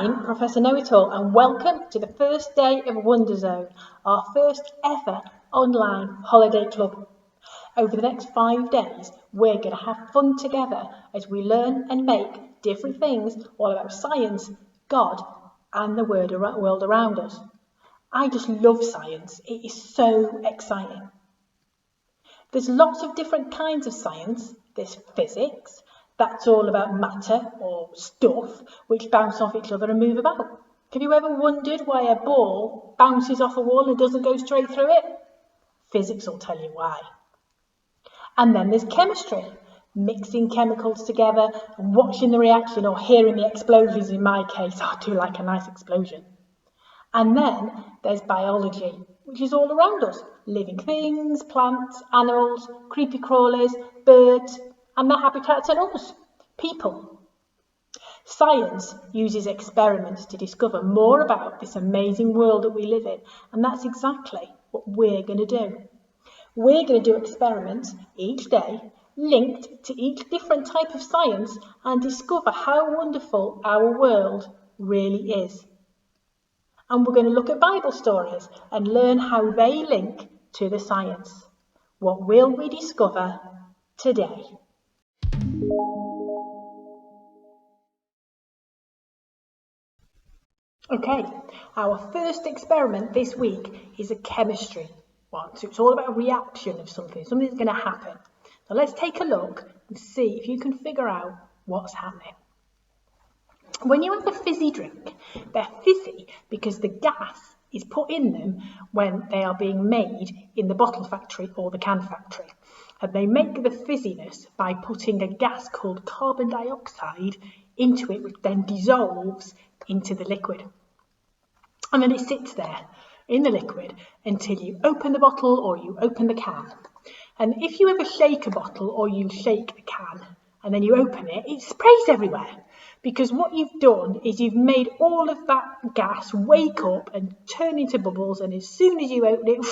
I'm Professor Know-It-All and welcome to the first day of Wonderzone, our first ever online holiday club. Over the next 5 days, we're going to have fun together as we learn and make different things all about science, God and the world around us. I just love science. It is so exciting. There's lots of different kinds of science. There's physics. That's all about matter or stuff which bounce off each other and move about. Have you ever wondered why a ball bounces off a wall and doesn't go straight through it? Physics will tell you why. And then there's chemistry, mixing chemicals together and watching the reaction or hearing the explosions in my case. I do like a nice explosion. And then there's biology, which is all around us. Living things, plants, animals, creepy crawlers, birds, and their habitats and us, people. Science uses experiments to discover more about this amazing world that we live in, and that's exactly what we're going to do. We're going to do experiments each day linked to each different type of science and discover how wonderful our world really is. And we're going to look at Bible stories and learn how they link to the science. What will we discover today? Okay, our first experiment this week is a chemistry one. So it's all about a reaction of something that's going to happen. So let's take a look and see if you can figure out what's happening. When you have a fizzy drink, they're fizzy because the gas is put in them when they are being made in the bottle factory or the can factory. And they make the fizziness by putting a gas called carbon dioxide into it, which then dissolves into the liquid. And then it sits there in the liquid until you open the bottle or you open the can. And if you ever shake a bottle or you shake a can and then you open it, it sprays everywhere. Because what you've done is you've made all of that gas wake up and turn into bubbles, and as soon as you open it, it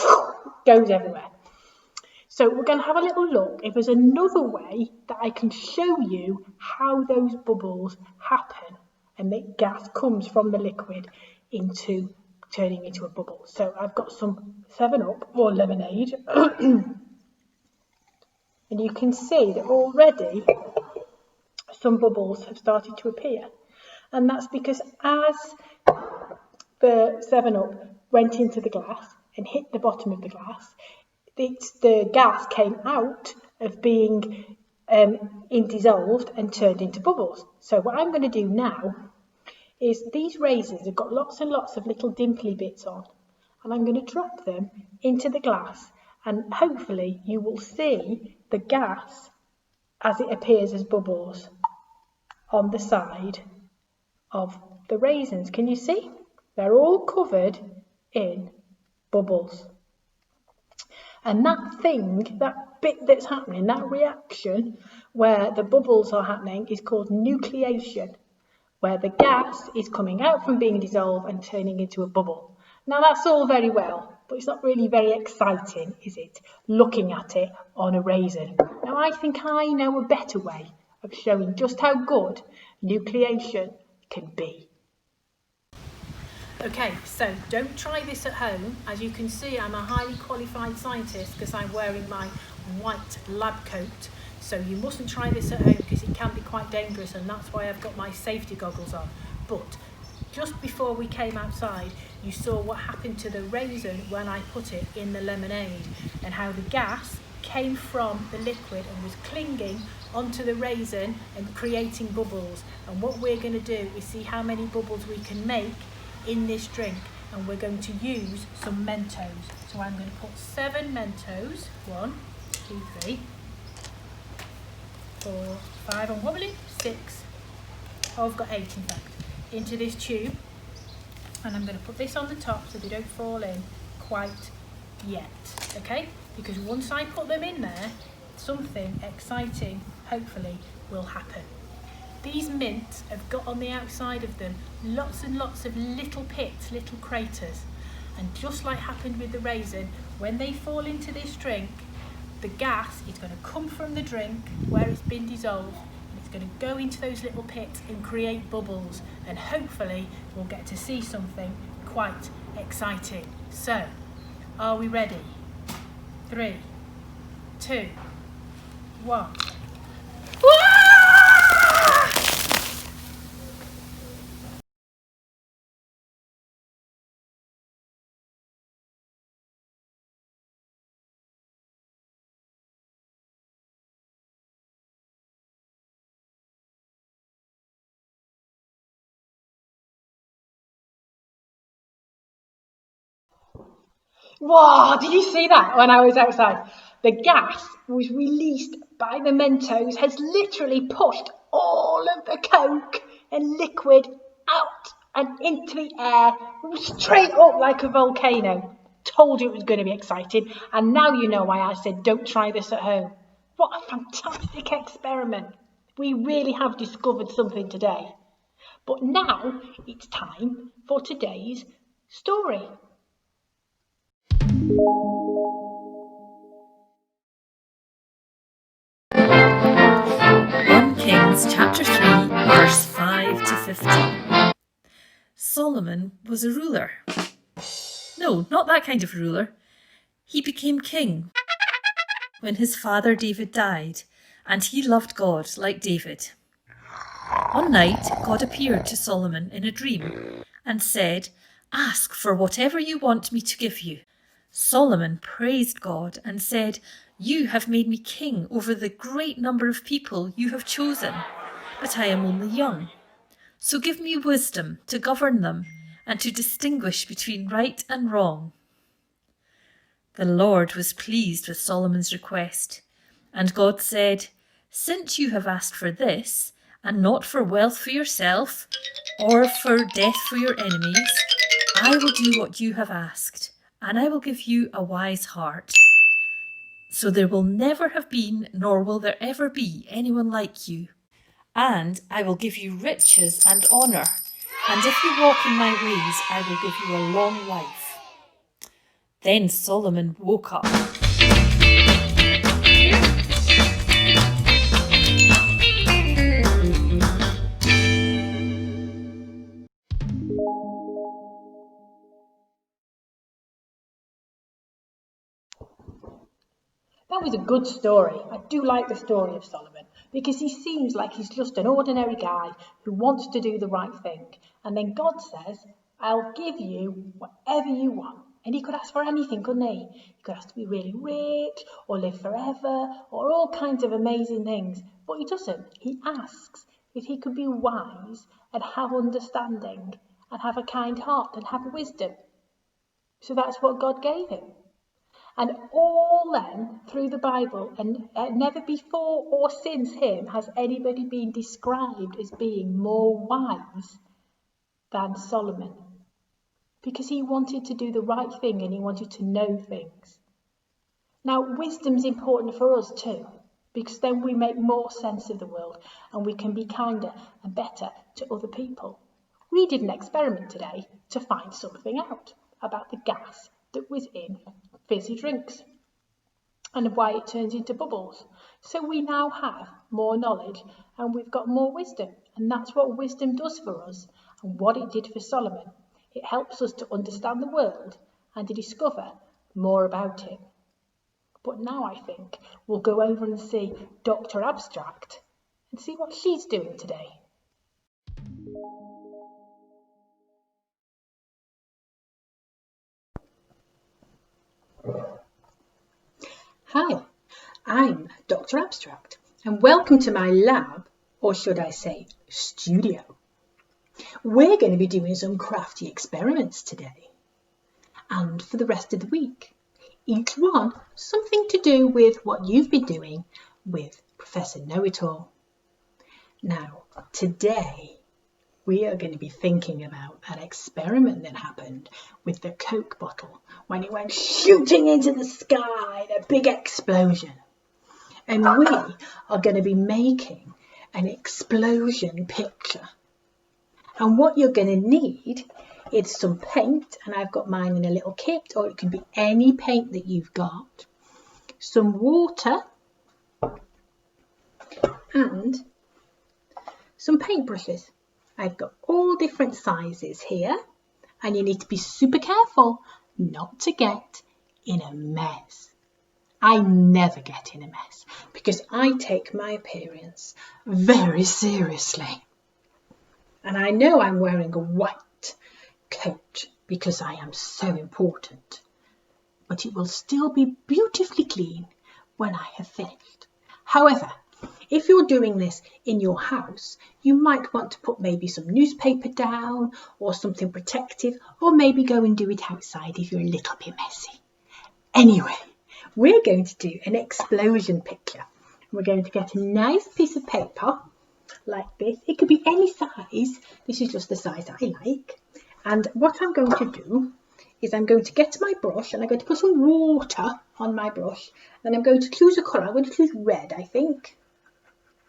goes everywhere. So we're going to have a little look if there's another way that I can show you how those bubbles happen and the gas comes from the liquid into turning into a bubble. So I've got some 7-Up or lemonade and you can see that already some bubbles have started to appear, and that's because as the 7-Up went into the glass and hit the bottom of the glass, the gas came out of being dissolved and turned into bubbles. So what I'm going to do now is these raisins have got lots and lots of little dimply bits on, and I'm going to drop them into the glass, and hopefully you will see the gas as it appears as bubbles on the side of the raisins. Can you see? They're all covered in bubbles. And that bit that's happening, that reaction where the bubbles are happening is called nucleation, where the gas is coming out from being dissolved and turning into a bubble. Now that's all very well, but it's not really very exciting, is it, looking at it on a raisin? Now I think I know a better way of showing just how good nucleation can be. Okay, so don't try this at home. As you can see, I'm a highly qualified scientist because I'm wearing my white lab coat. So you mustn't try this at home because it can be quite dangerous, and that's why I've got my safety goggles on. But just before we came outside, you saw what happened to the raisin when I put it in the lemonade, and how the gas came from the liquid and was clinging onto the raisin and creating bubbles. And what we're going to do is see how many bubbles we can make in this drink, and we're going to use some Mentos. So I'm going to put 7 Mentos, 1, 2, 3, 4, 5, and wobbly, 6, oh I've got 8 in fact, into this tube, and I'm going to put this on the top so they don't fall in quite yet, okay? Because once I put them in there, something exciting hopefully will happen. These mints have got on the outside of them lots and lots of little pits, little craters, and just like happened with the raisin, when they fall into this drink, the gas is going to come from the drink where it's been dissolved, and it's going to go into those little pits and create bubbles, and hopefully we'll get to see something quite exciting. So, are we ready? 3, 2, 1. Whoa, did you see that when I was outside? The gas was released by the Mentos has literally pushed all of the Coke and liquid out and into the air, straight up like a volcano. Told you it was going to be exciting, and now you know why I said don't try this at home. What a fantastic experiment. We really have discovered something today. But now it's time for today's story. 1 Kings chapter 3 verse 5 to 15. Solomon was a ruler. No, not that kind of ruler. He became king when his father David died, and he loved God like David. One night, God appeared to Solomon in a dream and said, "Ask for whatever you want me to give you." Solomon praised God and said, "You have made me king over the great number of people you have chosen, but I am only young. So give me wisdom to govern them and to distinguish between right and wrong." The Lord was pleased with Solomon's request, and God said, "Since you have asked for this, and not for wealth for yourself, or for death for your enemies, I will do what you have asked, and I will give you a wise heart. So there will never have been, nor will there ever be, anyone like you. And I will give you riches and honour, and if you walk in my ways, I will give you a long life." Then Solomon woke up. That was a good story. I do like the story of Solomon because he seems like he's just an ordinary guy who wants to do the right thing. And then God says, "I'll give you whatever you want." And he could ask for anything, couldn't he? He could ask to be really rich or live forever or all kinds of amazing things. But he doesn't. He asks if he could be wise and have understanding and have a kind heart and have wisdom. So that's what God gave him. And all then through the Bible, and never before or since him has anybody been described as being more wise than Solomon. Because he wanted to do the right thing and he wanted to know things. Now, wisdom's important for us too, because then we make more sense of the world and we can be kinder and better to other people. We did an experiment today to find something out about the gas that was in fizzy drinks and why it turns into bubbles. So we now have more knowledge and we've got more wisdom, and that's what wisdom does for us and what it did for Solomon. It helps us to understand the world and to discover more about it. But now I think we'll go over and see Dr. Abstract and see what she's doing today. Hi, I'm Dr. Abstract, and welcome to my lab, or should I say studio. We're going to be doing some crafty experiments today, and for the rest of the week. Each one something to do with what you've been doing with Professor Know-It-All. Now, today we are going to be thinking about an experiment that happened with the Coke bottle when it went shooting into the sky in a big explosion. And we are going to be making an explosion picture. And what you're going to need is some paint, and I've got mine in a little kit, or it can be any paint that you've got, some water, and some paintbrushes. I've got all different sizes here, and you need to be super careful not to get in a mess. I never get in a mess because I take my appearance very seriously. And I know I'm wearing a white coat because I am so important, but it will still be beautifully clean when I have finished. However, if you're doing this in your house, you might want to put maybe some newspaper down or something protective, or maybe go and do it outside if you're a little bit messy. Anyway, we're going to do an explosion picture. We're going to get a nice piece of paper like this. It could be any size. This is just the size I like. And what I'm going to do is I'm going to get my brush and I'm going to put some water on my brush. And I'm going to choose a colour. I'm going to choose red, I think.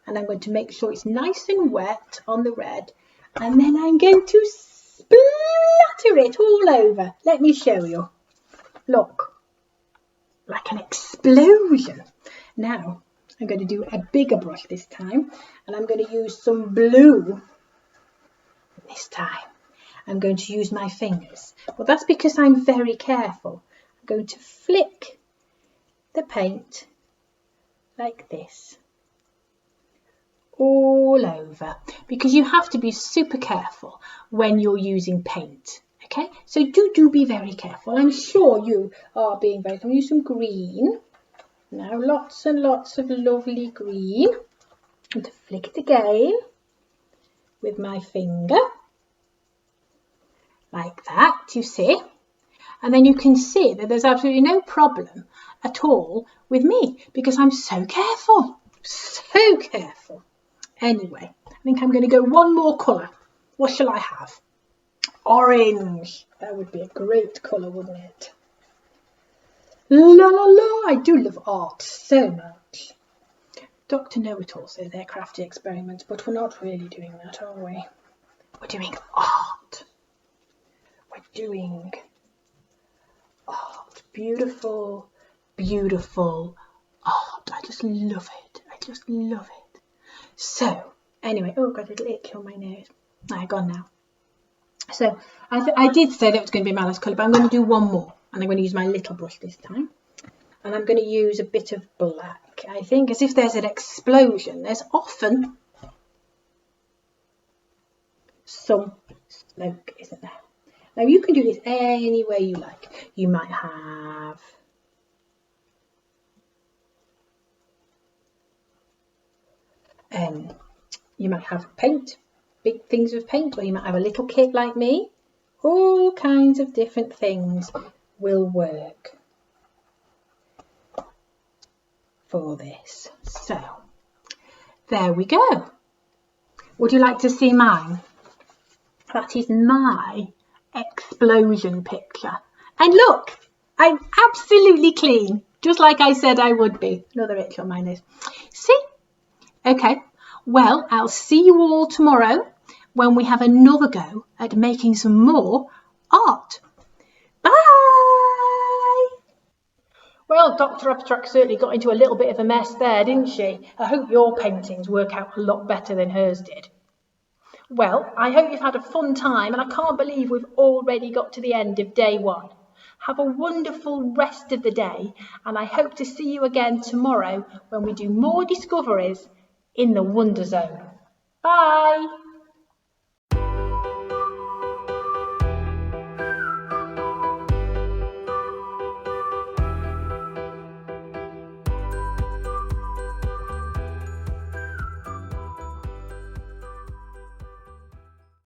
And I'm going to make sure it's nice and wet on the red. And then I'm going to splatter it all over. Let me show you. Look, like an explosion. Now, I'm going to do a bigger brush this time. And I'm going to use some blue this time. I'm going to use my fingers. Well, that's because I'm very careful. I'm going to flick the paint like this all over, because you have to be super careful when you're using paint. Okay, so do be very careful. I'm sure you are being very careful. Use some green. Now lots and lots of lovely green. I'm going to flick it again with my finger. Like that, you see. And then you can see that there's absolutely no problem at all with me because I'm so careful. So careful. Anyway, I think I'm going to go one more colour. What shall I have? Orange. That would be a great colour, wouldn't it? La la la. I do love art so much. Dr. Know-it-all says they're crafty experiments, but we're not really doing that, are we? We're doing art. We're doing art. Beautiful, beautiful art. I just love it. I just love it. So, anyway, oh, got a little itch on my nose. Gone now. So, I did say that it was going to be Malice colour, but I'm going to do one more. And I'm going to use my little brush this time. And I'm going to use a bit of black. I think as if there's an explosion, there's often some smoke, isn't there? Now, you can do this any way you like. You might have paint, big things of paint, or you might have a little kit like me. All kinds of different things will work for this. So, there we go. Would you like to see mine? That is my explosion picture. And look, I'm absolutely clean, just like I said I would be. Another itch on my nose. See? Okay, well, I'll see you all tomorrow when we have another go at making some more art. Bye! Well, Dr. Abstract certainly got into a little bit of a mess there, didn't she? I hope your paintings work out a lot better than hers did. Well, I hope you've had a fun time, and I can't believe we've already got to the end of day one. Have a wonderful rest of the day, and I hope to see you again tomorrow when we do more discoveries in the Wonderzone. Bye!